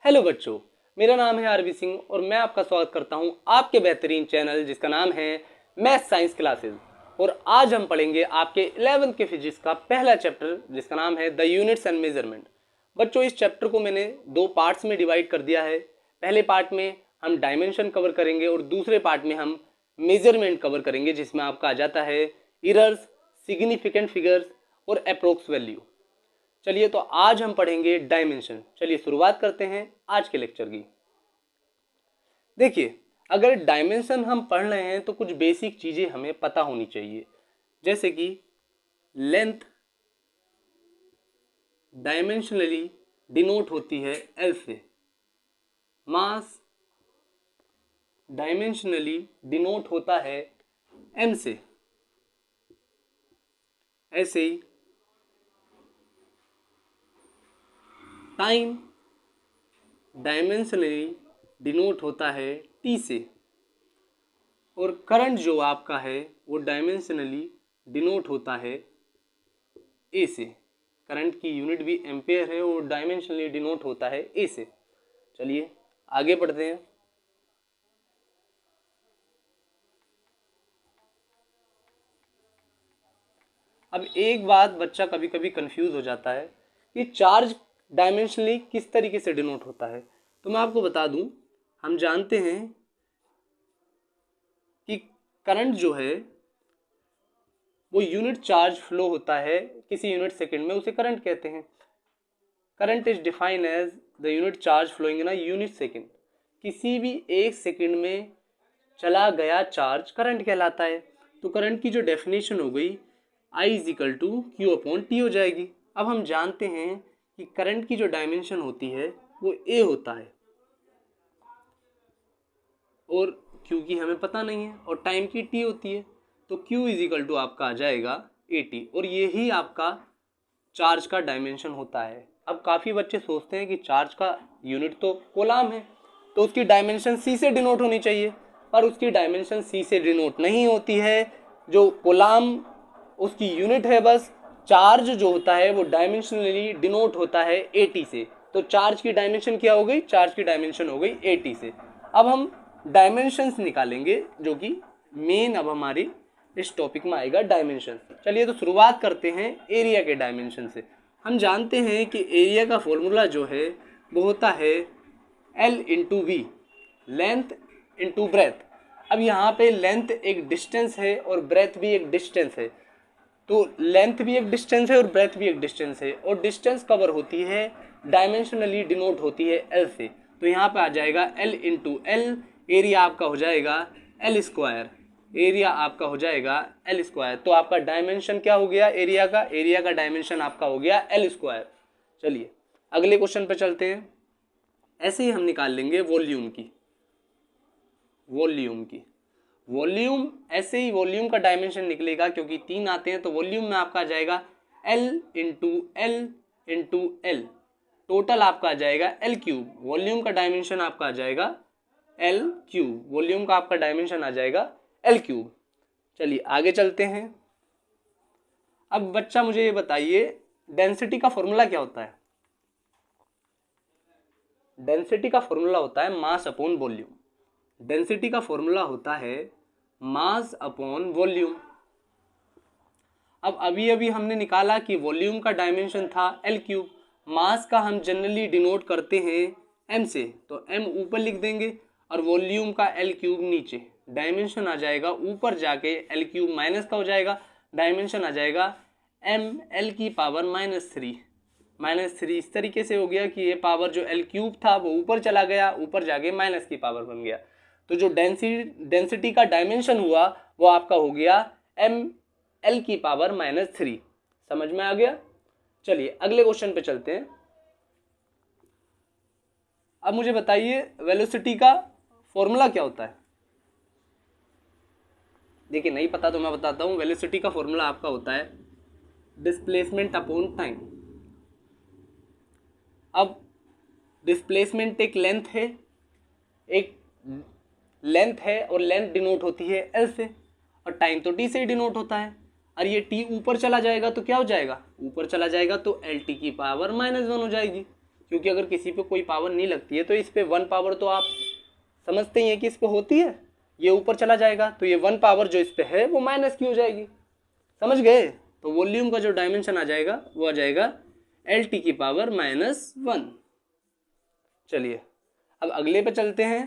Hello बच्चों, मेरा नाम है आरबी सिंह और मैं आपका स्वागत करता हूं आपके बेहतरीन चैनल जिसका नाम है मैथ साइंस क्लासेस। और आज हम पढ़ेंगे आपके 11th के फिजिक्स का पहला चैप्टर जिसका नाम है द यूनिट्स एंड मेजरमेंट। बच्चों, इस चैप्टर को मैंने दो पार्ट्स में डिवाइड कर दिया है। पहले पार्ट में हम डायमेंशन कवर करेंगे और दूसरे पार्ट में हम मेजरमेंट कवर करेंगे, जिसमें आपका आ जाता है इरर्स, सिग्निफिकेंट फिगर्स और अप्रोक्स वैल्यू। चलिए, तो आज हम पढ़ेंगे डायमेंशन। चलिए शुरुआत करते हैं आज के लेक्चर की। देखिए, अगर डायमेंशन हम पढ़ रहे हैं तो कुछ बेसिक चीजें हमें पता होनी चाहिए, जैसे कि लेंथ डायमेंशनली डिनोट होती है एल से, मास डायमेंशनली डिनोट होता है एम से, ऐसे ही टाइम डायमेंशनली डिनोट होता है टी से, और करंट जो आपका है वो डायमेंशनली डिनोट होता है ए से। करंट की यूनिट भी एम्पेयर है और डायमेंशनली डिनोट होता है ए से। चलिए आगे बढ़ते हैं। अब एक बात बच्चा कभी कभी कंफ्यूज हो जाता है कि चार्ज डायमेंशनली किस तरीके से डिनोट होता है। तो मैं आपको बता दूं, हम जानते हैं कि करंट जो है वो यूनिट चार्ज फ्लो होता है किसी यूनिट सेकंड में, उसे करंट कहते हैं। Current is defined as the unit charge flowing in a unit second. किसी भी एक सेकंड में चला गया चार्ज करंट कहलाता है। तो करंट की जो डेफिनेशन हो गई I is equal to Q upon T हो जाएगी। अब हम जानते हैं कि करंट की जो डायमेंशन होती है वो ए होता है, और क्यू की हमें पता नहीं है, और टाइम की टी होती है। तो क्यू इज इक्वल टू आपका आ जाएगा ए टी, और ये ही आपका चार्ज का डायमेंशन होता है। अब काफ़ी बच्चे सोचते हैं कि चार्ज का यूनिट तो कोलाम है, तो उसकी डायमेंशन सी से डिनोट होनी चाहिए, पर उसकी डायमेंशन सी से डिनोट नहीं होती है। जो कोलाम उसकी यूनिट है, बस चार्ज जो होता है वो डायमेंशनली डिनोट होता है एटी से। तो चार्ज की डायमेंशन क्या हो गई? चार्ज की डायमेंशन हो गई एटी से। अब हम डायमेंशंस निकालेंगे, जो कि मेन अब हमारी इस टॉपिक में आएगा डायमेंशन। चलिए, तो शुरुआत करते हैं एरिया के डायमेंशन से। हम जानते हैं कि एरिया का फॉर्मूला जो है वो होता है L into V, length into breadth. अब यहाँ पे लेंथ एक डिस्टेंस है और ब्रेथ भी एक डिस्टेंस है। तो लेंथ भी एक डिस्टेंस है और ब्रेथ भी एक डिस्टेंस है, और डिस्टेंस कवर होती है डायमेंशनली डिनोट होती है एल से। तो यहाँ पे आ जाएगा L इंटू एल, एरिया आपका हो जाएगा एल स्क्वायर, एरिया आपका हो जाएगा एल स्क्वायर। तो आपका डायमेंशन क्या हो गया एरिया का? एरिया का डायमेंशन आपका हो गया एल स्क्वायर। चलिए अगले क्वेश्चन पे चलते हैं। ऐसे ही हम निकाल लेंगे वॉल्यूम की। वॉल्यूम ऐसे ही वॉल्यूम का डायमेंशन निकलेगा, क्योंकि तीन आते हैं, तो वॉल्यूम में आपका आ जाएगा L into L into L, total आपका आ जाएगा एल क्यूब। वॉल्यूम का डायमेंशन आपका आ जाएगा एल क्यूब, वॉल्यूम का आपका डायमेंशन आ जाएगा एल क्यूब। चलिए आगे चलते हैं। अब बच्चा मुझे ये बताइए, डेंसिटी का फॉर्मूला क्या होता है? डेंसिटी का फॉर्मूला होता है मास अपॉन वॉल्यूम। डेंसिटी का फॉर्मूला होता है मास अपॉन वॉल्यूम। अब अभी अभी हमने निकाला कि वॉल्यूम का डायमेंशन था एल क्यूब, मास का हम जनरली डिनोट करते हैं एम से, तो एम ऊपर लिख देंगे और वॉल्यूम का एल क्यूब नीचे। डायमेंशन आ जाएगा ऊपर जाके एल क्यूब माइनस का हो जाएगा, डायमेंशन आ जाएगा एम एल की पावर -3 इस तरीके से हो गया कि ये पावर जो एल क्यूब था वो ऊपर चला गया, ऊपर जाके माइनस की पावर बन गया। तो जो डेंसिटी का डायमेंशन हुआ वो आपका हो गया एम एल की पावर -3। समझ में आ गया? चलिए अगले क्वेश्चन पे चलते हैं। अब मुझे बताइए वेलोसिटी का फॉर्मूला क्या होता है? देखिए, नहीं पता तो मैं बताता हूँ। वेलोसिटी का फॉर्मूला आपका होता है डिस्प्लेसमेंट अपॉन टाइम। अब डिस्प्लेसमेंट एक लेंथ है और लेंथ डिनोट होती है एल से, और टाइम तो टी से ही डिनोट होता है। और ये टी ऊपर चला जाएगा तो क्या हो जाएगा? ऊपर चला जाएगा तो एल टी की पावर -1 हो जाएगी। क्योंकि अगर किसी पे कोई पावर नहीं लगती है तो इस पे 1 पावर तो आप समझते ही हैं कि इस पे होती है, ये ऊपर चला जाएगा, तो ये 1 पावर जो इस पे है वो माइनस की हो जाएगी। समझ गए? तो वॉल्यूम का जो डायमेंशन आ जाएगा वो आ जाएगा LT की पावर -1। चलिए अब अगले पे चलते हैं।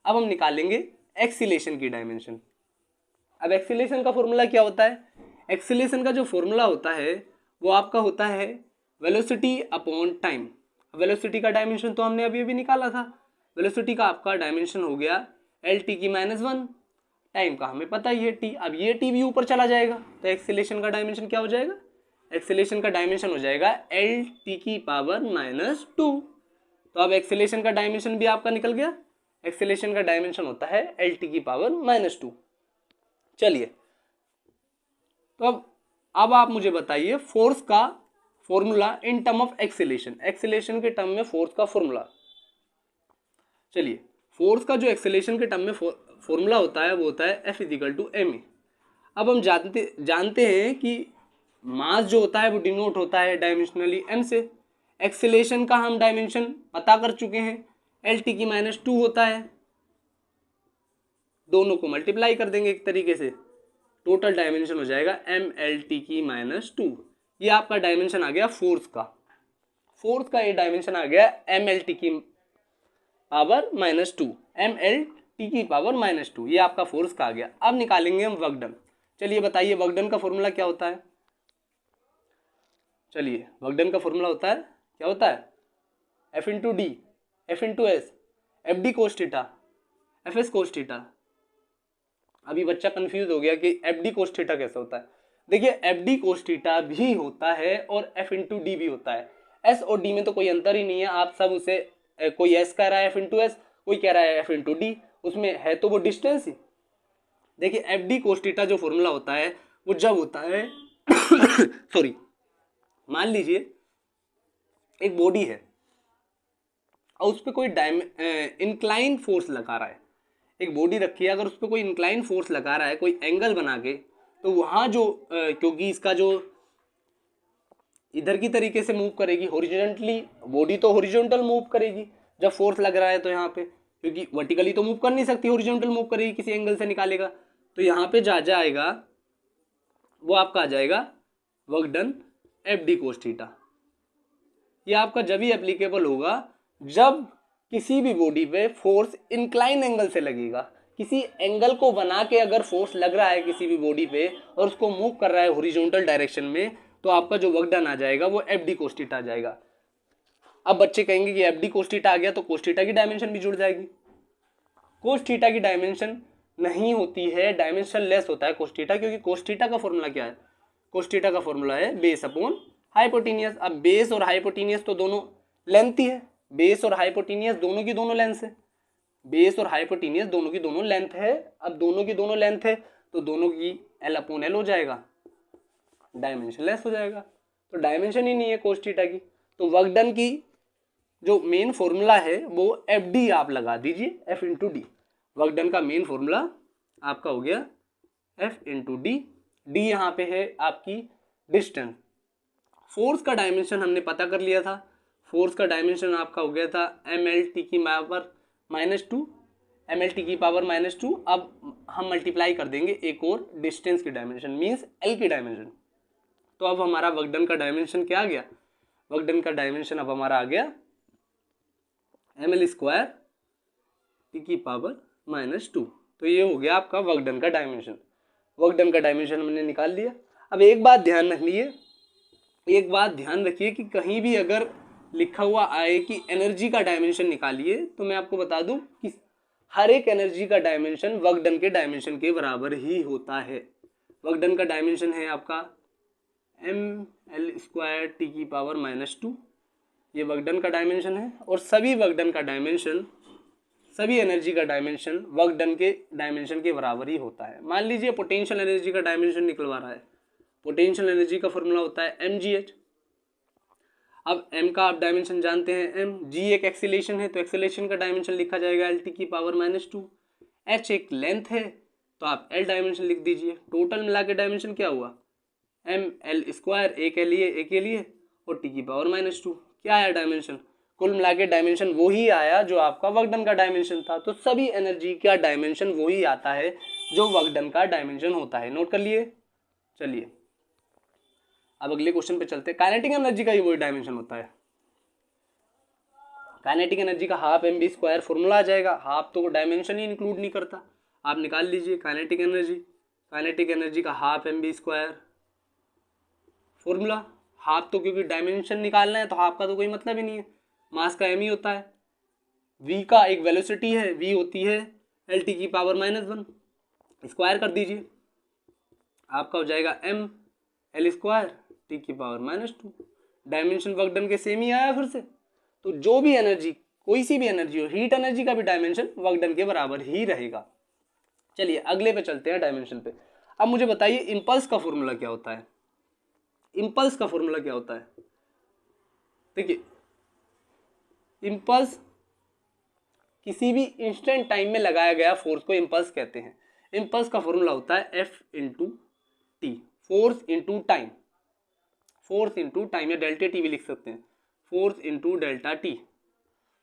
अब हम निकालेंगे एक्सीलेशन की डायमेंशन। अब एक्सीलेशन का फॉर्मूला क्या होता है? एक्सीलेशन का जो फॉर्मूला होता है वो आपका होता है वेलोसिटी अपॉन टाइम। वेलोसिटी का डायमेंशन तो हमने अभी अभी निकाला था। वेलोसिटी का आपका डायमेंशन हो गया LT की -1, टाइम का हमें पता ही है t। अब ये t भी ऊपर चला जाएगा तो एक्सीलेशन का डायमेंशन क्या हो जाएगा? एक्सीलेशन का डायमेंशन हो जाएगा LT की पावर -2। तो अब एक्सीलेशन का डायमेंशन भी आपका निकल गया। एक्सीलेशन का डायमेंशन होता है LT की पावर -2। चलिए तो अब आप मुझे बताइए फोर्स का formula in term of acceleration. Acceleration के टर्म में फोर्स का फॉर्मूला। चलिए फोर्स का जो एक्सीलेशन के टर्म में फॉर्मूला होता है वो होता है F = ma। अब हम जानते हैं कि मास जो होता है वो डिनोट होता है डायमेंशनली m से। एक्सीलेशन का हम डायमेंशन पता कर चुके हैं, LT की -2 होता है। दोनों को मल्टीप्लाई कर देंगे एक तरीके से, टोटल डायमेंशन हो जाएगा MLT की -2। ये आपका डायमेंशन आ गया फोर्स का। फोर्स का ये डायमेंशन आ गया MLT की पावर -2, MLT की पावर -2। ये आपका फोर्स का आ गया। अब निकालेंगे हम वर्क डन। चलिए बताइए वर्क डन का फॉर्मूला क्या होता है? चलिए वर्क डन का फॉर्मूला होता है, क्या होता है? F × D, F × S, FD cos theta, FS cos theta. अभी बच्चा कंफ्यूज हो गया कि FD cos थीटा कैसे होता है। देखिए FD cos थीटा भी होता है और F × D भी होता है। S और D में तो कोई अंतर ही नहीं है। आप सब उसे कोई S कह रहा है F × S, कोई कह रहा है F × D, उसमें है तो वो डिस्टेंस ही। देखिए FD cos थीटा जो फॉर्मूला होता है वो जब होता है सॉरी, मान लीजिए एक बॉडी है और उस पर कोई इंक्लाइन फोर्स लगा रहा है। एक बॉडी रखी है, अगर उस पर कोई इंक्लाइन फोर्स लगा रहा है कोई एंगल बना के, तो वहाँ जो क्योंकि इसका जो इधर की तरीके से मूव करेगी हॉरिजॉन्टली, बॉडी तो हॉरिजॉन्टल मूव करेगी जब फोर्स लग रहा है तो यहाँ पे, क्योंकि वर्टिकली तो मूव कर नहीं सकती, हॉरिजॉन्टल मूव करेगी, किसी एंगल से निकालेगा। तो यहाँ पे जा जाएगा वो आपका आ जाएगा work done FD cos theta. ये आपका जब ही एप्लीकेबल होगा जब किसी भी बॉडी पे फोर्स इंक्लाइन एंगल से लगेगा। किसी एंगल को बना के अगर फोर्स लग रहा है किसी भी बॉडी पे और उसको मूव कर रहा है हॉरिजॉन्टल डायरेक्शन में, तो आपका जो वर्क डन आ जाएगा वो FD cos थीटा आ जाएगा। अब बच्चे कहेंगे कि FD cos थीटा आ गया तो cos थीटा की डायमेंशन भी जुड़ जाएगी। cos थीटा की डायमेंशन नहीं होती है, डायमेंशन लेस होता है cos थीटा, क्योंकि cos थीटा का फॉर्मूला क्या है? cos थीटा का फॉर्मूला है बेस अपॉन हाइपोटेनियस। अब बेस और हाइपोटेनियस तो दोनों लेंथ ही है, बेस और हाइपोटेनियस दोनों की दोनों लेंथ है, बेस और हाइपोटेनियस दोनों की दोनों लेंथ है। अब दोनों की दोनों लेंथ है तो दोनों की L/L हो जाएगा, डायमेंशन लेस हो जाएगा। तो डायमेंशन ही नहीं है cos थीटा की। तो वर्क डन की जो मेन फॉर्मूला है वो FD आप लगा दीजिए, F × D। वर्क डन का मेन फॉर्मूला आपका हो गया F × D। D यहाँ पे है आपकी डिस्टेंस। फोर्स का डायमेंशन हमने पता कर लिया था। फोर्स का डायमेंशन आपका हो गया था MLT की पावर -2, MLT की पावर -2। अब हम मल्टीप्लाई कर देंगे एक और डिस्टेंस की डायमेंशन, मीन्स L की डायमेंशन। तो अब हमारा वर्क डन का डायमेंशन क्या आ गया? वर्क डन का डायमेंशन अब हमारा आ गया ml² T की पावर -2। तो ये हो गया आपका वर्क डन का डायमेंशन। वर्क डन का डायमेंशन हमने निकाल लिया। अब एक बात ध्यान रखिए कि कहीं भी अगर लिखा हुआ आए कि एनर्जी का डायमेंशन निकालिए, तो मैं आपको बता दूं कि हर एक एनर्जी का डायमेंशन वर्क डन के डायमेंशन के बराबर ही होता है। वर्क डन का डायमेंशन है आपका ml² T की पावर -2, ये वर्क डन का डायमेंशन है। और सभी वर्क डन का डायमेंशन, सभी एनर्जी का डायमेंशन वर्क डन के डायमेंशन के बराबर ही होता है। मान लीजिए पोटेंशियल एनर्जी का डायमेंशन निकलवा रहा है, पोटेंशियल एनर्जी का फॉर्मूला होता है mgh। अब m का आप डायमेंशन जानते हैं m, g एक एक्सीलेशन है तो एक्सीलेशन का डायमेंशन लिखा जाएगा LT की पावर -2, h एक लेंथ है तो आप L डायमेंशन लिख दीजिए। टोटल मिला के डायमेंशन क्या हुआ? ML², एक के लिए और T की पावर -2। क्या आया डायमेंशन? कुल मिला के डायमेंशन वो ही आया जो आपका वर्क डन का डायमेंशन था। तो सभी एनर्जी का डायमेंशन वो ही आता है जो वर्क डन का डायमेंशन होता है। नोट कर लिए। चलिए अब अगले क्वेश्चन पे चलते हैं। काइनेटिक एनर्जी का ही वही डायमेंशन होता है। काइनेटिक एनर्जी का half M V square formula आ जाएगा। हाफ तो डायमेंशन ही इंक्लूड नहीं करता, आप निकाल लीजिए काइनेटिक एनर्जी। काइनेटिक एनर्जी का half M V square formula, half तो क्योंकि डायमेंशन निकालना है तो हाफ का तो कोई मतलब ही नहीं है, मास का एम ही होता है। v का एक वेलोसिटी है, v होती है एल टी की पावर -1, स्क्वायर कर दीजिए, आपका हो जाएगा m एल स्क्वायर टी की पावर -2। डायमेंशन वर्क डन के सेम ही आया फिर से। तो जो भी एनर्जी, कोई सी भी एनर्जी हो, हीट एनर्जी का भी डायमेंशन वर्क डन के बराबर ही रहेगा। चलिए अगले पे चलते हैं डायमेंशन पे। अब मुझे बताइए इम्पल्स का फॉर्मूला क्या होता है। इम्पल्स का फॉर्मूला क्या होता है? देखिए इम्पल्स किसी भी इंस्टेंट टाइम में लगाया गया फोर्स को इम्पल्स कहते हैं। इम्पल्स का फॉर्मूला होता है F into T, force into time. Force into time या डेल्टा टी भी लिख सकते हैं, force into delta T,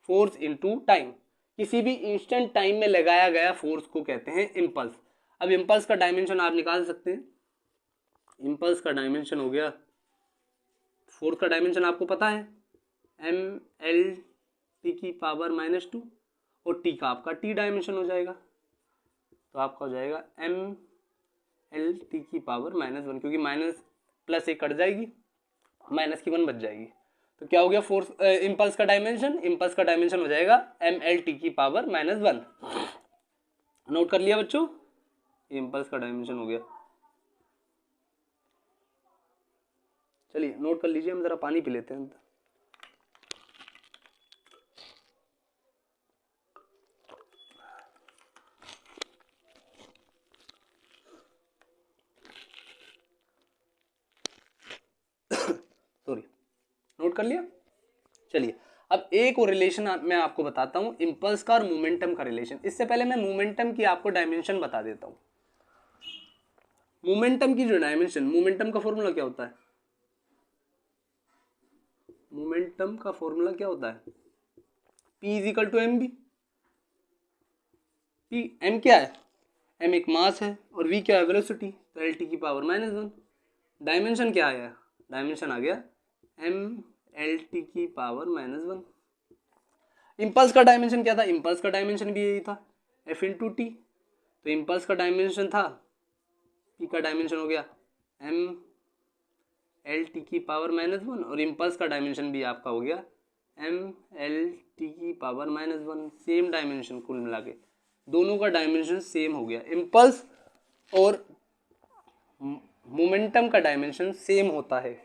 force into time. किसी भी इंस्टेंट टाइम में लगाया गया फोर्स को कहते हैं इम्पल्स। अब इम्पल्स का डायमेंशन आप निकाल सकते हैं। इम्पल्स का डायमेंशन हो गया, फोर्स का डायमेंशन आपको पता है एम एल टी की पावर -2 और टी का आपका टी डायमेंशन हो जाएगा, तो आपका हो जाएगा एम एल टी की पावर -1, क्योंकि माइनस प्लस एक कट जाएगी, माइनस की 1 बच जाएगी। तो क्या हो गया फोर्स इम्पल्स का डायमेंशन? इम्पल्स का डायमेंशन हो जाएगा एम एल टी की पावर -1। नोट कर लिया बच्चों, इम्पल्स का डायमेंशन हो गया। चलिए नोट कर लीजिए, हम जरा पानी पी लेते हैं। सॉरी, नोट कर लिया। चलिए अब एक और रिलेशन मैं आपको बताता हूं, इम्पल्स का और मोमेंटम का रिलेशन। इससे पहले मैं मोमेंटम की आपको डायमेंशन बता देता हूं। मोमेंटम की जो डायमेंशन, मोमेंटम का फॉर्मूला क्या होता है? मोमेंटम का फॉर्मूला क्या होता है? P is equal to M V. P m क्या है? m एक मास है और v क्या है? वेलोसिटी, तो एल टी की पावर -1। डायमेंशन क्या आया? डायमेंशन आ गया m एल टी की पावर -1। इम्पल्स का डायमेंशन क्या था? इम्पल्स का डायमेंशन भी यही था, f इंटू टी। तो इम्पल्स का डायमेंशन था, p का डायमेंशन हो गया m एल टी की पावर -1 और इम्पल्स का डायमेंशन भी आपका हो गया m एल टी की पावर -1। सेम डायमेंशन, कुल मिला के दोनों का डायमेंशन सेम हो गया। इम्पल्स और मोमेंटम का डायमेंशन सेम होता है,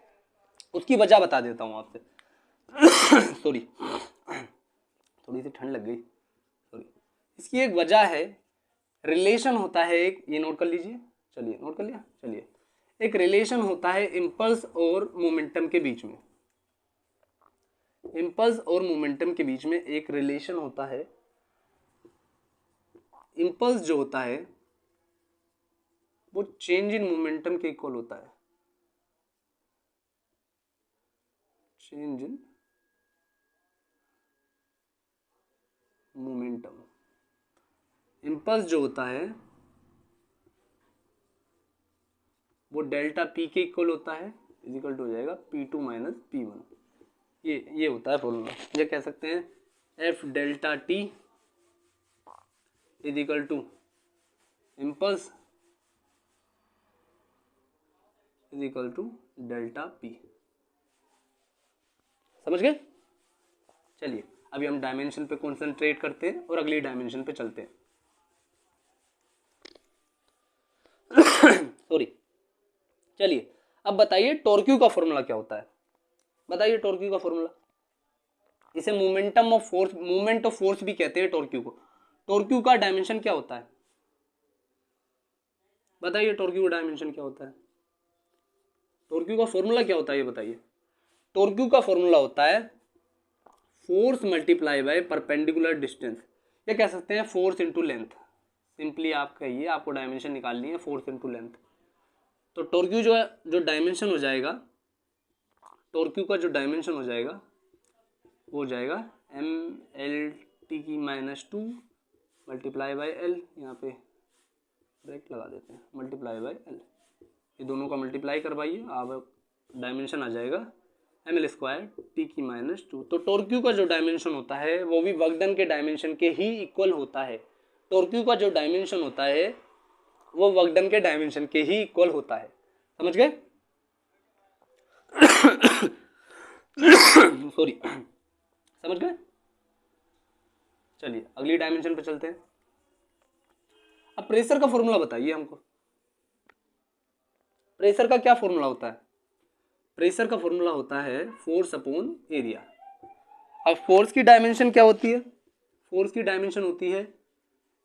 उसकी वजह बता देता हूँ आपसे। सॉरी, थोड़ी सी ठंड लग गई, सॉरी। इसकी एक वजह है, रिलेशन होता है एक, ये नोट कर लीजिए। चलिए नोट कर लिया। चलिए एक रिलेशन होता है इम्पल्स और मोमेंटम के बीच में। इम्पल्स और मोमेंटम के बीच में एक रिलेशन होता है। इम्पल्स जो होता है वो चेंज इन मोमेंटम के इक्वल होता है। चेंज इन मोमेंटम, इम्पल्स जो होता है वो डेल्टा पी के इक्वल होता है, इज इक्वल टू हो जाएगा P2 माइनस P1। ये होता है फॉर्मूला। ये कह सकते हैं F delta T is equal to impulse is equal to delta P. समझ गए? चलिए अभी हम डायमेंशन पे कॉन्सेंट्रेट करते हैं और अगली डायमेंशन पे चलते हैं। सॉरी। चलिए अब बताइए टॉर्क्यू का फॉर्मूला क्या होता है? बताइए टॉर्क्यू का फॉर्मूला। इसे momentum of force, movement of force भी कहते हैं टॉर्क्यू को। टॉर्क्यू का डायमेंशन क्या होता है? बताइए टॉर्क्यू का डायमेंशन क्या होता है? टॉर्क्यू का फॉर्मूला क्या होता है ये बताइए। टॉर्क्यू का फॉर्मूला होता है force multiply by perpendicular distance, या कह सकते हैं फोर्स इंटू लेंथ। सिंपली आप कहिए, आपको डायमेंशन निकालनी है, फोर्स इंटू लेंथ। तो टॉर्क्यू जो है, जो डायमेंशन हो जाएगा, टॉर्क्यू का जो डायमेंशन हो जाएगा वो हो जाएगा mlt की -2 मल्टीप्लाई बाई एल, यहाँ पे ब्रैकेट लगा देते हैं, मल्टीप्लाई बाई एल, ये दोनों का मल्टीप्लाई करवाइए, अब डायमेंशन आ जाएगा ml² t की -2। तो टॉर्क Q का जो डायमेंशन होता है वो भी वर्क डन के डायमेंशन के ही इक्वल होता है। टॉर्क Q का जो डायमेंशन होता है वो वर्क डन के डायमेंशन के ही इक्वल होता है। समझ गए? सॉरी, समझ गए? चलिए अगली डायमेंशन पे चलते हैं। अब प्रेशर का फॉर्मूला बताइए हमको। प्रेशर का क्या फॉर्मूला होता है? प्रेशर का फॉर्मूला होता है फोर्स अपॉन एरिया। अब फोर्स की डायमेंशन क्या होती है? फोर्स की डायमेंशन होती है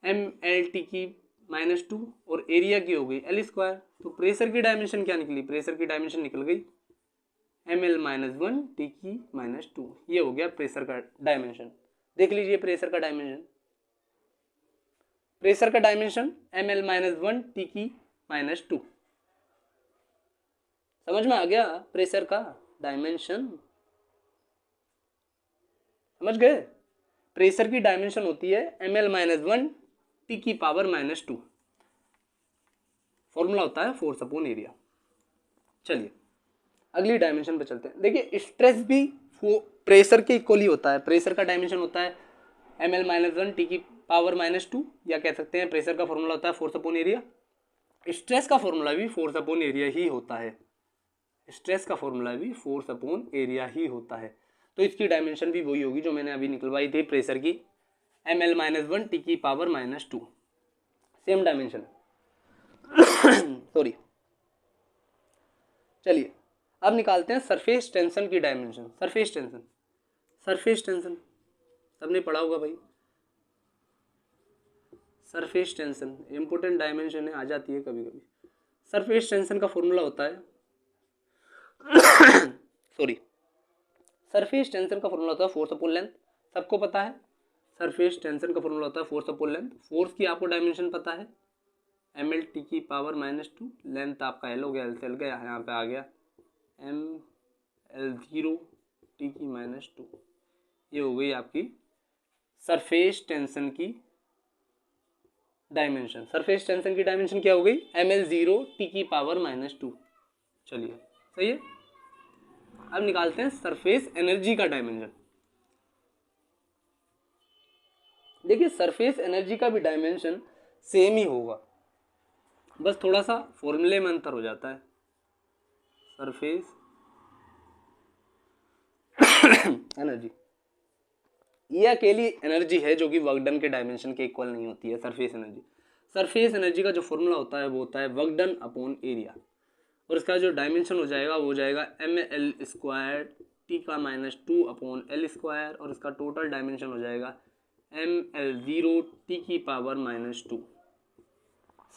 mlt की -2 और एरिया की हो गई l²। तो प्रेशर की डायमेंशन क्या निकली? प्रेशर की डायमेंशन निकल गई ml-1 t की -2। ये हो गया प्रेशर का डायमेंशन। देख लीजिए प्रेशर का डायमेंशन, प्रेशर का डायमेंशन ml-1 t की -2। समझ में आ गया? प्रेशर का डायमेंशन समझ गए? प्रेशर की डायमेंशन होती है ml-1 t की पावर -2। फॉर्मूला होता है फोर्स अपॉन एरिया। चलिए अगली डायमेंशन पे चलते हैं। देखिए स्ट्रेस भी प्रेशर के इक्वल ही होता है। प्रेशर का डायमेंशन होता है ml-1 t की पावर -2, या कह सकते हैं प्रेशर का फॉर्मूला होता है फोर्स अपॉन एरिया। स्ट्रेस का फॉर्मूला भी फोर्स अपॉन एरिया ही होता है। स्ट्रेस का फॉर्मूला भी फोर्स अपॉन एरिया ही होता है। तो इसकी डायमेंशन भी वही होगी जो मैंने अभी निकलवाई थी प्रेशर की, ml-1 t की पावर -2, सेम डायमेंशन है। सॉरी, चलिए अब निकालते हैं सरफेस टेंशन की dimension. Surface tension, surface tension सबने पढ़ा होगा भाई। सरफेस टेंशन इंपॉर्टेंट डायमेंशन है, आ जाती है कभी कभी। सरफेस टेंशन का फॉर्मूला होता है सॉरी, सरफेस टेंशन का फॉर्मूला होता है फोर्स अपॉन लेंथ। सबको पता है सरफेस टेंशन का फॉर्मूला होता है फोर्स अपॉन लेंथ। फोर्स की आपको डायमेंशन पता है ml t की पावर -2, लेंथ आपका l हो गया, l से l गया, यहाँ पे आ गया ml0 t की -2। ये हो गई आपकी सरफेस टेंशन की डायमेंशन। सरफेस टेंशन की डायमेंशन क्या हो गई? ml0 t की पावर -2। चलिए सही है। अब निकालते हैं सरफेस एनर्जी का डायमेंशन। देखिए सरफेस एनर्जी का भी डायमेंशन सेम ही होगा, बस थोड़ा सा फॉर्मूले में अंतर हो जाता है। सरफेस एनर्जी, ये अकेली एनर्जी है जो कि वर्क डन के डायमेंशन के इक्वल नहीं होती है। सरफेस एनर्जी, सरफेस एनर्जी का जो फॉर्मूला होता है वो होता है वर्क डन अपॉन एरिया, और इसका जो डायमेंशन हो जाएगा वो हो जाएगा ml² t का -2 अपॉन l², और इसका टोटल डायमेंशन हो जाएगा ml0 t की पावर -2।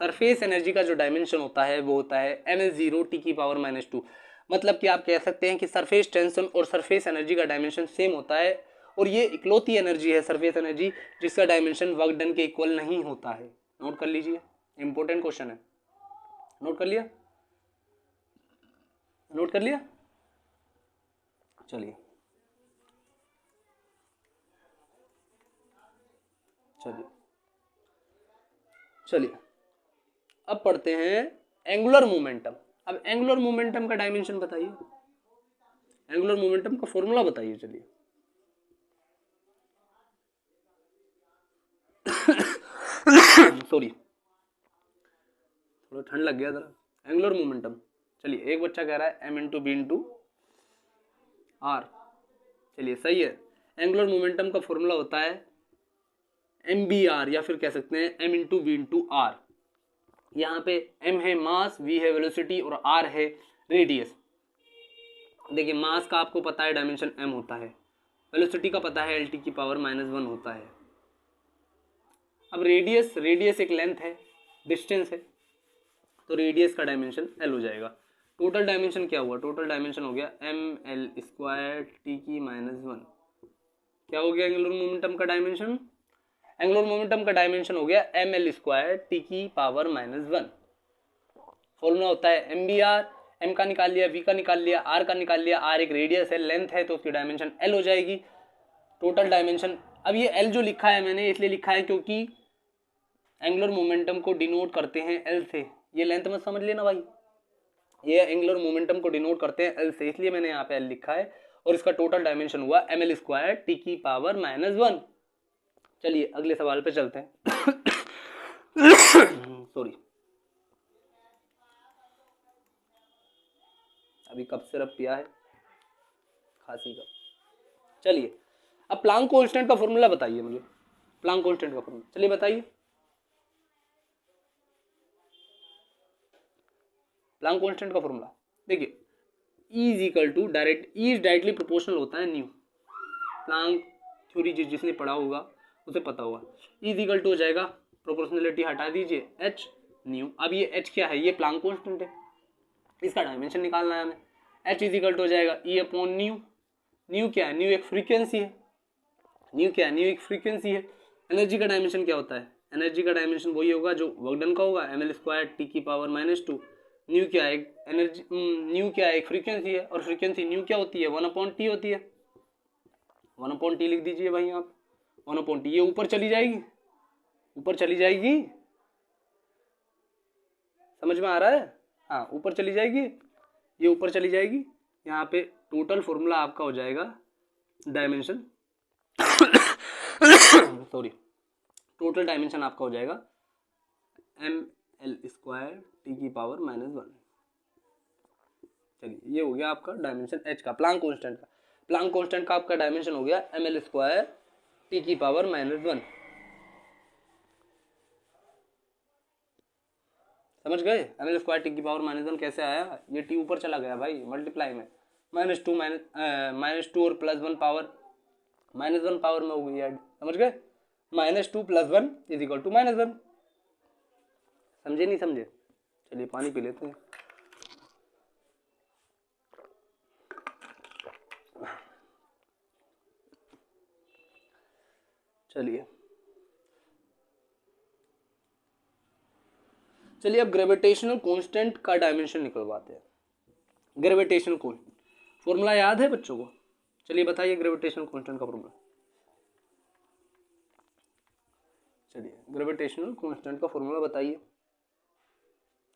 सरफेस एनर्जी का जो डायमेंशन होता है वो होता है ml0 t की पावर -2। मतलब कि आप कह सकते हैं कि सरफेस टेंशन और सरफेस एनर्जी का डायमेंशन सेम होता है, और ये इकलौती एनर्जी है सरफेस एनर्जी जिसका डायमेंशन वर्क डन के इक्वल नहीं होता है। नोट कर लीजिए, इंपॉर्टेंट क्वेश्चन है। नोट कर लिया? नोट कर लिया? चलिए चलिए चलिए अब पढ़ते हैं एंगुलर मोमेंटम। अब एंगुलर मोमेंटम का डायमेंशन बताइए, एंगुलर मोमेंटम का फॉर्मूला बताइए। चलिए सॉरी, थोड़ा ठंड लग गया जरा। एंगुलर मोमेंटम, चलिए एक बच्चा कह रहा है m into V into R. चलिए सही है। एंगुलर मोमेंटम का फॉर्मूला होता है MBR, या फिर कह सकते हैं m into V into R. यहाँ पे m है मास, v है वेलोसिटी और r है रेडियस। देखिए मास का आपको पता है डायमेंशन m होता है, वेलोसिटी का पता है lt की पावर -1 होता है। अब रेडियस, रेडियस एक लेंथ है, डिस्टेंस है, तो रेडियस का डायमेंशन l हो जाएगा। टोटल डायमेंशन क्या हुआ? टोटल डायमेंशन हो गया ml² t की -1। क्या हो गया एंगुलर मोमेंटम का डायमेंशन? एंगुलर मोमेंटम का डायमेंशन हो गया ml² t की पावर -1। फॉर्मूला होता है MBR, m का निकाल लिया, v का निकाल लिया, r का निकाल लिया। r एक रेडियस है, लेंथ है, तो उसकी डायमेंशन l हो जाएगी। टोटल डायमेंशन, अब ये एल जो लिखा है मैंने इसलिए लिखा है क्योंकि एंगुलर मोमेंटम को डिनोट करते हैं एल से, ये लेंथ मत समझ लेना भाई, ये एंगुलर मोमेंटम को डिनोट करते हैं एल से, इसलिए मैंने यहाँ पे एल लिखा है। और इसका टोटल डायमेंशन हुआ ml² टी की पावर -1। चलिए अगले सवाल पे चलते हैं। सॉरी, अभी कब सिरप पिया है, खांसी का। चलिए अब प्लांक कांस्टेंट का फॉर्मूला बताइए मुझे, प्लांक कांस्टेंट का फॉर्मूला चलिए बताइए। प्लांक कांस्टेंट का फॉर्मूला देखिए, E is equal to direct, E is directly proportional होता है न्यू, प्लांक थ्योरी जिसने पढ़ा होगा उसे पता होगा। E इज इक्वल टू हो जाएगा, प्रोपोर्शनलिटी हटा दीजिए, H न्यू। अब ये H क्या है, ये प्लांक कांस्टेंट है, इसका डायमेंशन निकालना है हमें। H इज इक्वल टू हो जाएगा E अपॉन न्यू, न्यू क्या है, न्यू एक फ्रीक्वेंसी है, न्यू क्या है, न्यू एक फ्रीक्वेंसी है। एनर्जी का डायमेंशन क्या होता है, एनर्जी का डायमेंशन वही होगा जो वर्क डन का होगा, ml² टी की पावर -2। न्यू क्या है, एनर्जी, न्यू क्या है, एक फ्रीक्वेंसी है, और फ्रीक्वेंसी न्यू क्या होती है, 1/t होती है, 1/t लिख दीजिए भाई आप, 1/t। ये ऊपर चली जाएगी, ऊपर चली जाएगी, समझ में आ रहा है, हाँ ऊपर चली जाएगी, ये ऊपर चली जाएगी। यहाँ पे टोटल फॉर्मूला आपका हो जाएगा डायमेंशन सॉरी, टोटल डायमेंशन आपका हो जाएगा ml² टी की पावर -1। चलिए ये हो गया आपका डायमेंशन H का, प्लांक कांस्टेंट का। प्लांक कांस्टेंट का आपका डायमेंशन हो गया ml² टी की पावर -1। समझ गए, ml² टी की पावर -1 कैसे आया, ये टी ऊपर चला गया भाई मल्टीप्लाई में, -2 और +1 पावर -1 पावर में हो गई ऐड, समझ गए, -2 + 1 इज इक्वल टू -1। समझे नहीं समझे, चलिए पानी पी लेते हैं। चलिए अब ग्रेविटेशनल कांस्टेंट का डायमेंशन निकलवाते हैं। ग्रेविटेशनल कांस्टेंट फॉर्मूला याद है बच्चों को, चलिए बताइए ग्रेविटेशनल कांस्टेंट का फॉर्मूला। चलिए ग्रेविटेशनल कांस्टेंट का फॉर्मूला बताइए,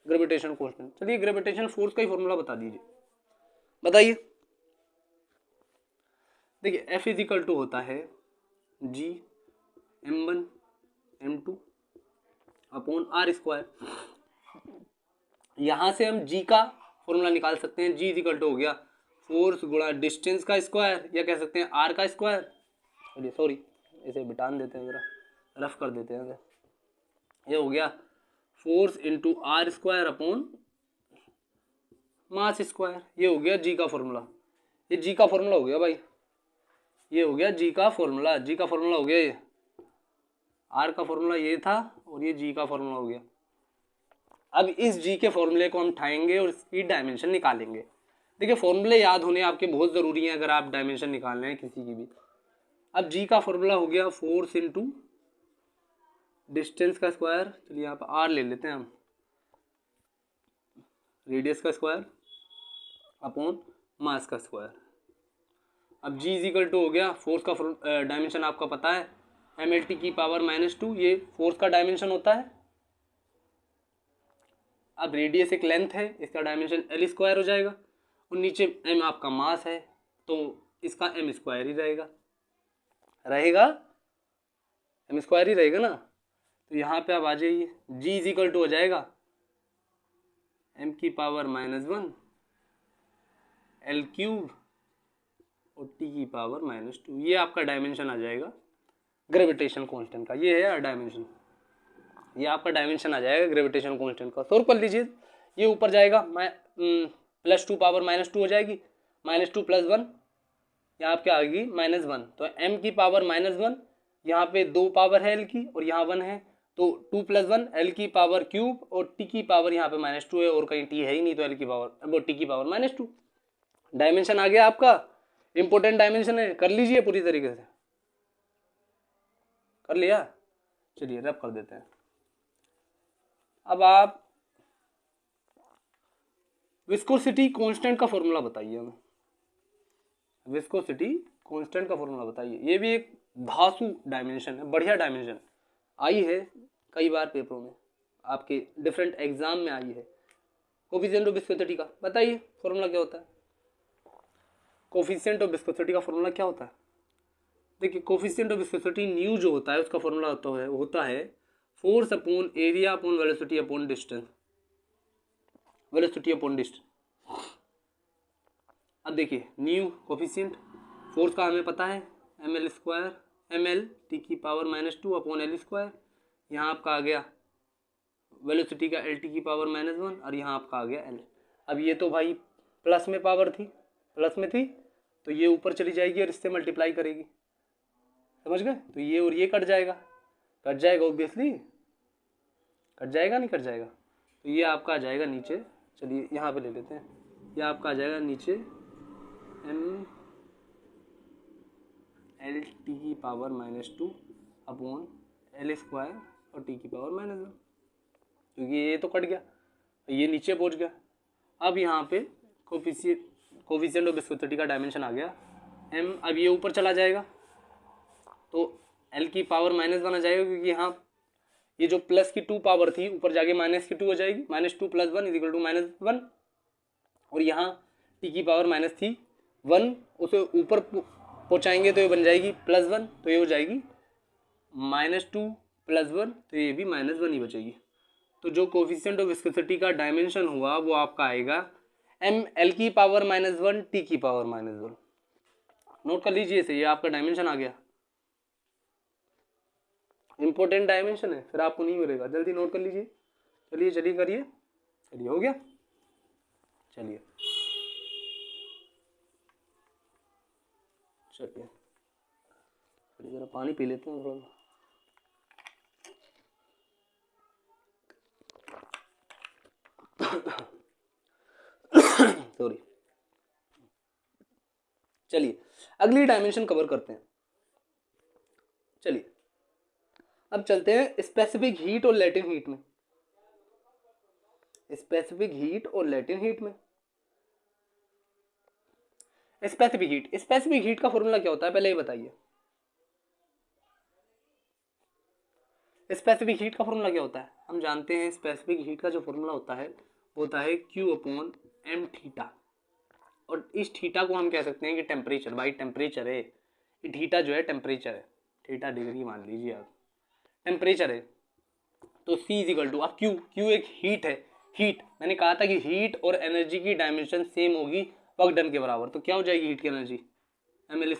ग्रेविटेशनल कांस्टेंट, चलिए ग्रेविटेशनल फोर्स का ही फॉर्मूला बता दीजिए, बताइए। देखिए F इज इक्वल टू होता है G m1 m2 upon r²। यहां से हम G का फॉर्मूला निकाल सकते हैं, G इज इक्वल टू हो गया फोर्स गुणा डिस्टेंस का स्क्वायर, या कह सकते हैं R का स्क्वायर। चलिए सॉरी इसे बिटान देते हैं, जरा रफ कर देते हैं। ये हो गया force into r² upon mass square, ये हो गया G का फॉर्मूला, ये G का फॉर्मूला हो गया भाई, ये हो गया G का फॉर्मूला, G का फॉर्मूला हो गया, ये R का फॉर्मूला ये था और ये G का फॉर्मूला हो गया। अब इस G के फॉर्मूले को हम उठाएंगे और इसकी डायमेंशन निकालेंगे। देखिए फॉर्मूले याद होने आपके बहुत ज़रूरी हैं अगर आप डायमेंशन निकालना है किसी की भी। अब G का फॉर्मूला हो गया फोर्स इंटू डिस्टेंस का स्क्वायर, चलिए यहाँ पर R ले लेते हैं हम, रेडियस का स्क्वायर अपॉन मास का स्क्वायर। अब G इज इक्वल टू हो गया, फोर्स का डायमेंशन आपका पता है mlt की पावर -2, ये फोर्स का डायमेंशन होता है। अब रेडियस एक लेंथ है, इसका डायमेंशन l² हो जाएगा, और नीचे m आपका मास है तो इसका m² ही रहेगा, m² ही रहेगा ना। तो यहाँ पे आप आ जाइए, G इज इक्वल टू हो जाएगा m की पावर -1 l³ और t की पावर -2, ये आपका डायमेंशन आ जाएगा ग्रेविटेशन कांस्टेंट का, ये है डायमेंशन, ये आपका डायमेंशन आ जाएगा ग्रेविटेशन कांस्टेंट का। सॉल्व कर लीजिए, ये ऊपर जाएगा +2 पावर -2 हो जाएगी, -2 + 1 यहाँ आप क्या आएगी -1, तो m की पावर -1, यहाँ पे 2 पावर है l की और यहाँ 1 है, तो 2 + 1 l की पावर क्यूब और t की पावर यहाँ पे -2 है, और कहीं t है ही नहीं तो l की पावर वो t की पावर -2। डायमेंशन आ गया आपका, इंपॉर्टेंट डायमेंशन है, कर लीजिए पूरी तरीके से, कर लिया। चलिए रब कर देते हैं। अब आप विस्कोसिटी कांस्टेंट का फॉर्मूला बताइए हमें, विस्कोसिटी कांस्टेंट का फॉर्मूला बताइए। ये भी एक धांसू डायमेंशन है, बढ़िया डायमेंशन आई है कई बार पेपरों में, आपके डिफरेंट एग्जाम में आई है। कोफिशिएंट ऑफ विस्कोसिटी का बताइए फॉर्मूला क्या होता है। कोफिशिएंट ऑफ विस्कोसिटी का फॉर्मूला क्या होता है? देखिए कोफिशिएंट ऑफ विस्कोसिटी न्यू जो होता है उसका फॉर्मूला होता है force upon area upon velocity upon distance, velocity upon distance. अब देखिए न्यू कोफिशिएंट, फोर्स का हमें पता है ml स्क्वायर, ml टी की पावर -2 अपॉन एल स्क्वायर। यहाँ आपका आ गया वेलोसिटी का एल टी की पावर -1 और यहाँ आपका आ गया एल। अब ये तो भाई प्लस में पावर थी, प्लस में थी तो ये ऊपर चली जाएगी और इससे मल्टीप्लाई करेगी, समझ गए? तो ये और ये कट जाएगा ऑब्वियसली, कट जाएगा नहीं कट जाएगा। तो ये आपका आ जाएगा नीचे, चलिए यहाँ पे ले लेते हैं, ये आपका आ जाएगा नीचे एम एल टी की पावर -2 अपॉन एल स्क्वायर और टी की पावर -1, क्योंकि ये तो कट गया, ये नीचे पहुंच गया। अब यहाँ पे कोफिशिएंट ऑफ विस्कोसिटी का डायमेंशन आ गया m, अब ये ऊपर चला जाएगा तो l की पावर -1 आ जाएगा, क्योंकि यहाँ ये जो प्लस की 2 पावर थी ऊपर जाके माइनस की 2 हो जाएगी, -2 + 1 = -1, और यहाँ t की पावर माइनस थी 1, उसे ऊपर पहुँचाएंगे तो ये बन जाएगी +1, तो ये हो जाएगी -2 + 1, तो ये भी -1 ही बचेगी। तो जो कोफिशिएंट ऑफ विस्कोसिटी का डायमेंशन हुआ वो आपका आएगा m l की पावर -1 t की पावर -1। नोट कर लीजिए इसे, ये आपका डायमेंशन आ गया, इंपॉर्टेंट डायमेंशन है, फिर आपको नहीं मिलेगा, जल्दी नोट कर लीजिए। चलिए करिए, चलिए हो गया, चलिए जरा पानी पी लेते हैं थोड़ा। सॉरी। चलिए अगली डायमेंशन कवर करते हैं। चलिए अब चलते हैं स्पेसिफिक हीट और लैटिन हीट में। स्पेसिफिक हीट और लैटिन हीट में, स्पेसिफिक हीट का फॉर्मूला क्या होता है पहले ये बताइए। स्पेसिफिक हीट का फॉर्मूला क्या होता है? हम जानते हैं स्पेसिफिक हीट का जो फॉर्मूला होता है वो होता है Q/m थीटा, और इस थीटा को हम कह सकते हैं कि टेम्परेचर, भाई टेम्परेचर है ये, थीटा जो है टेम्परेचर है, थीटा डिग्री मान लीजिए आप, टेम्परेचर है। तो C = अब Q एक हीट है, हीट मैंने कहा था कि हीट और एनर्जी की डायमेंशन सेम होगी वर्क डन के बराबर, तो क्या हो जाएगी हीट की एनर्जी ml²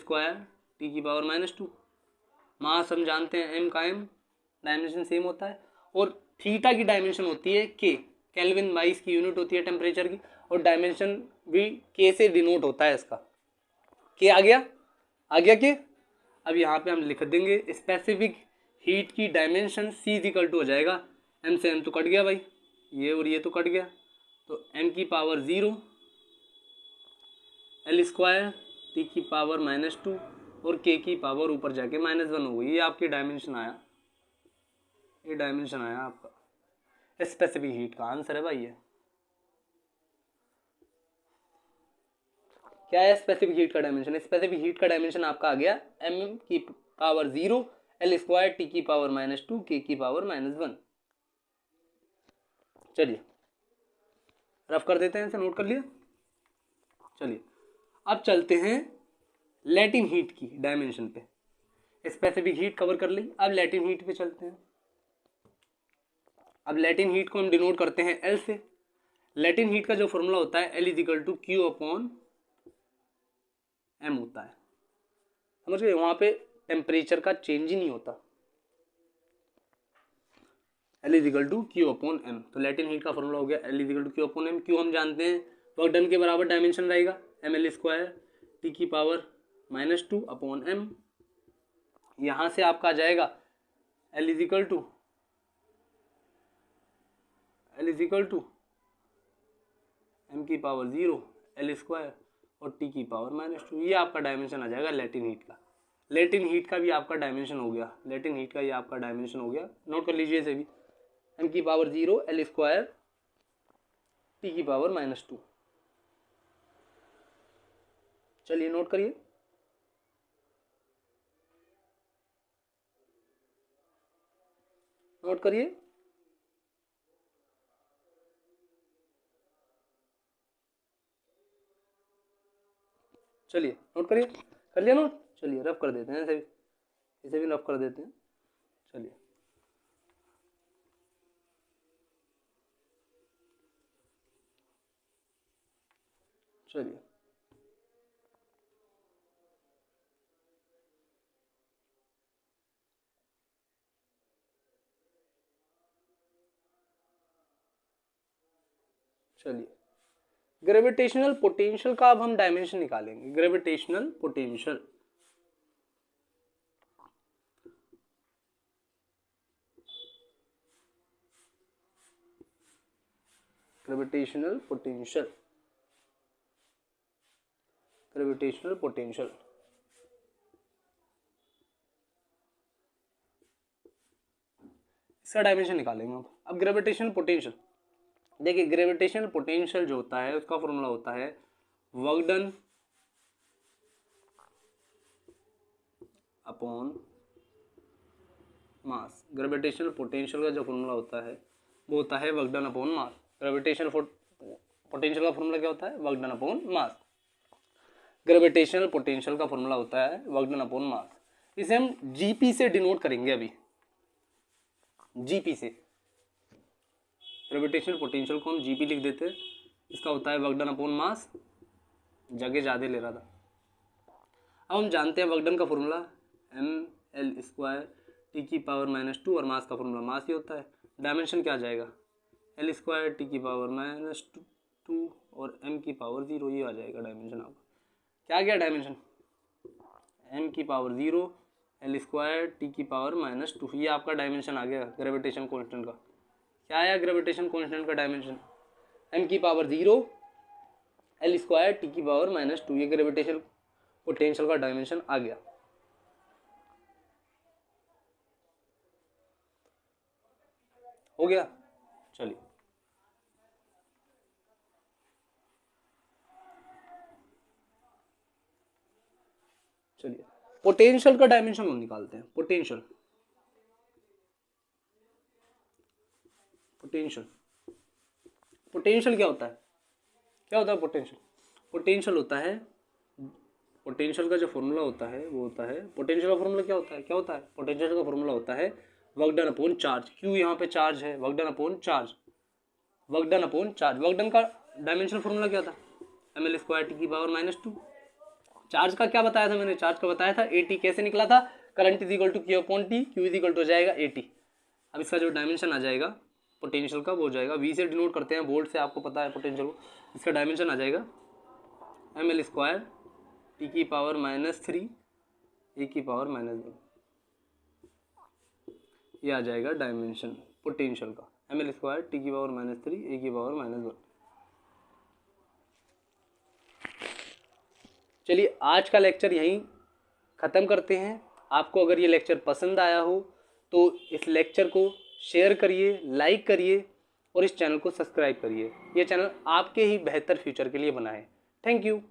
टी की पावर -2, मास हम जानते हैं m का m, डायमेंशन सेम होता है, और थीटा की डायमेंशन होती है k, केल्विन बाई इसकी यूनिट होती है टेम्परेचर की, और डायमेंशन भी k से डिनोट होता है इसका, k आ गया k। अब यहाँ पे हम लिख देंगे स्पेसिफिक हीट की डायमेंशन C = हो जाएगा m से m तो कट गया भाई, ये और ये तो कट गया, तो m की पावर 0 L² t की पावर -2 और k की पावर ऊपर जाके -1 हो गई। ये आपकी डायमेंशन आया, ये डायमेंशन आया आपका स्पेसिफिक हीट का, आंसर है भाई ये। क्या है स्पेसिफिक हीट का डायमेंशन? स्पेसिफिक हीट का डायमेंशन आपका आ गया m की पावर 0 L² t की पावर -2 k की पावर -1। चलिए रफ कर देते हैं, इसे नोट कर लिया। चलिए अब चलते हैं लैटिन हीट की डायमेंशन पे, स्पेसिफिक हीट कवर कर ली, अब लैटिन हीट पे चलते हैं। अब लैटिन हीट को हम डिनोट करते हैं L से। लैटिन हीट का जो फॉर्मूला होता है L = Q/m होता है, समझ गए? वहां पे टेम्परेचर का चेंज ही नहीं होता, L = Q/m। तो लैटिन हीट का फॉर्मूला हो गया L = Q/m। क्यों हम जानते हैं वर्क डन के बराबर डायमेंशन रहेगा ml² t की पावर -2 अपॉन m। यहां से आपका आ जाएगा L = m की पावर 0 L² और t की पावर -2, ये आपका डायमेंशन आ जाएगा लैटिन हीट का। लैटिन हीट का भी आपका डायमेंशन हो गया, लैटिन हीट का ये आपका डायमेंशन हो गया, नोट कर लीजिए इसे भी, m की पावर 0 L² t की पावर -2। चलिए नोट करिए, नोट करिए। चलिए नोट करिए, कर लिया नोट। चलिए रफ कर देते हैं, इसे भी रफ कर देते हैं। चलिए चलिए चलिए ग्रेविटेशनल पोटेंशियल का अब हम डायमेंशन निकालेंगे। Gravitational potential, gravitational potential, gravitational potential. इसका डायमेंशन निकालेंगे अब ग्रेविटेशनल पोटेंशियल। देखिए ग्रेविटेशनल पोटेंशियल जो होता है उसका फॉर्मूला होता है work done upon mass. Gravitational potential का जो फॉर्मूला होता है वो होता है work done upon mass. Gravitational potential का फॉर्मूला क्या होता है? Work done upon mass. Gravitational potential का फॉर्मूला होता है वर्क डन अपॉन मास। इसे हम जीपी से डिनोट करेंगे अभी, जीपी से। ग्रेविटेशनल पोटेंशियल को हम जीपी लिख देते हैं। इसका होता है वर्क डन अपॉन मास, जगह ज़्यादा ले रहा था। अब हम जानते हैं वर्क डन का फॉर्मूला ml² टी की पावर -2 और मास का फॉर्मूला मास ही होता है। डायमेंशन क्या आ जाएगा? l² टी की पावर -2 और m की पावर 0, ये आ जाएगा डायमेंशन आपका। क्या गया डायमेंशन? m की पावर 0 l² टी की पावर -2, ये आपका डायमेंशन आ गया ग्रेविटेशन कॉन्स्टेंट का। क्या आया ग्रेविटेशन कॉन्स्टेंट का डायमेंशन? m की पावर 0 l² टी की पावर -2, ये ग्रेविटेशन पोटेंशियल का डायमेंशन आ गया। हो गया। चलिए चलिए पोटेंशियल का डायमेंशन हम निकालते हैं। पोटेंशियल, पोटेंशियल, पोटेंशियल क्या होता है? क्या होता है पोटेंशियल? पोटेंशियल होता है, पोटेंशियल का जो फॉर्मूला होता है वो होता है, पोटेंशियल का फॉर्मूला क्या होता है? क्या होता है? पोटेंशियल का फॉर्मूला होता है work done upon charge. Q यहाँ पे चार्ज है, work done upon charge, work done upon charge. Work done का डायमेंशनल फॉर्मूला क्या था? ml² टी की पावर -2। चार्ज का क्या बताया था मैंने? चार्ज का बताया था AT। कैसे निकला था? Current is equal to Q upon T, Q is equal to हो जाएगा AT। अब इसका जो डायमेंशन आ जाएगा पोटेंशियल का वो हो जाएगा, V से डिनोट करते हैं, वोल्ट से आपको पता है पोटेंशियल को। इसका डायमेंशन आ जाएगा ml² टी की पावर -3 A की पावर -1, ये आ जाएगा डायमेंशन पोटेंशियल का, ml² टी की पावर -3 A की पावर -1। चलिए आज का लेक्चर यहीं ख़त्म करते हैं। आपको अगर ये लेक्चर पसंद आया हो तो इस लेक्चर को शेयर करिए, लाइक करिए और इस चैनल को सब्सक्राइब करिए। ये चैनल आपके ही बेहतर फ्यूचर के लिए बना है। Thank you.